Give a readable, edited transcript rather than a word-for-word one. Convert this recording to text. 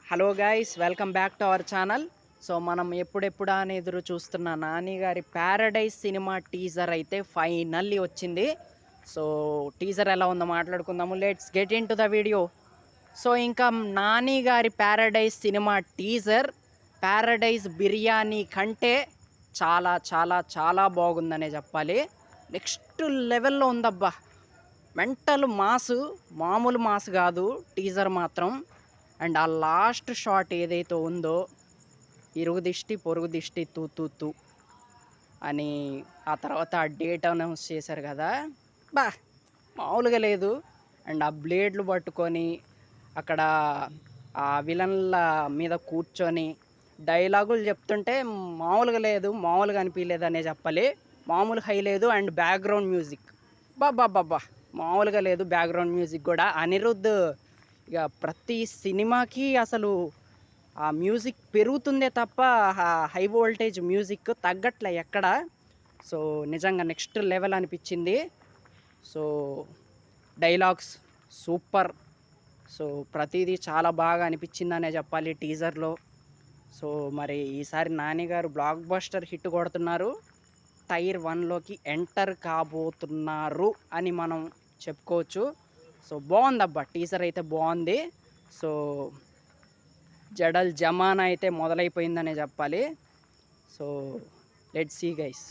Hello guys, welcome back to our channel. So మనం ఎప్పుడెప్పుడా అని ఎదురు చూస్తున్న నాని గారి ప్యారడైజ్ సినిమా టీజర్ అయితే ఫైనల్లీ వచ్చింది. సో టీజర్ ఎలా ఉందో మాట్లాడుకుందాము. Let's get in to the video. So ఇంకా నాని గారి Paradise cinema teaser Paradise biryani కంటే చాలా చాలా చాలా బాగుందనే చెప్పాలి. నెక్స్ట్ లెవెల్లో ఉందబ్బా. మెంటల్ మాసు, మామూలు మాసు కాదు టీజర్ మాత్రం. అండ్ ఆ లాస్ట్ షాట్ ఏదైతే ఉందో, ఇరుగు దిష్టి పొరుగు దిష్టి తూ తూ తూ అని ఆ తర్వాత ఆ డేట్ అనౌన్స్ చేశారు కదా, బా మామూలుగా లేదు. అండ్ ఆ బ్లేడ్లు పట్టుకొని అక్కడ ఆ విలన్ల మీద కూర్చొని డైలాగులు చెప్తుంటే మామూలుగా లేదు, మామూలుగా అనిపించలేదు అనే చెప్పాలి. మామూలు హై లేదు. అండ్ బ్యాక్గ్రౌండ్ మ్యూజిక్ బాబా బాబా మామూలుగా లేదు. బ్యాక్గ్రౌండ్ మ్యూజిక్ కూడా అనిరుద్ధ్ ఇక ప్రతి సినిమాకి అసలు ఆ మ్యూజిక్ పెరుగుతుందే తప్ప హై వోల్టేజ్ మ్యూజిక్ తగ్గట్లే ఎక్కడ. సో నిజంగా నెక్స్ట్ లెవెల్ అనిపించింది. So dialogues super. సో ప్రతిదీ చాలా బాగా అనిపించిందనే చెప్పాలి టీజర్లో. సో మరి ఈసారి నాని గారు బ్లాక్ బస్టర్ హిట్ కొడుతున్నారు. టైర్ 1లోకి ఎంటర్ కాబోతున్నారు అని మనం చెప్పుకోవచ్చు. సో బాగుందబ్బా, టీజర్ అయితే బాగుంది. సో జడల్ జమానా అయితే మొదలైపోయిందనే చెప్పాలి. So let's see guys.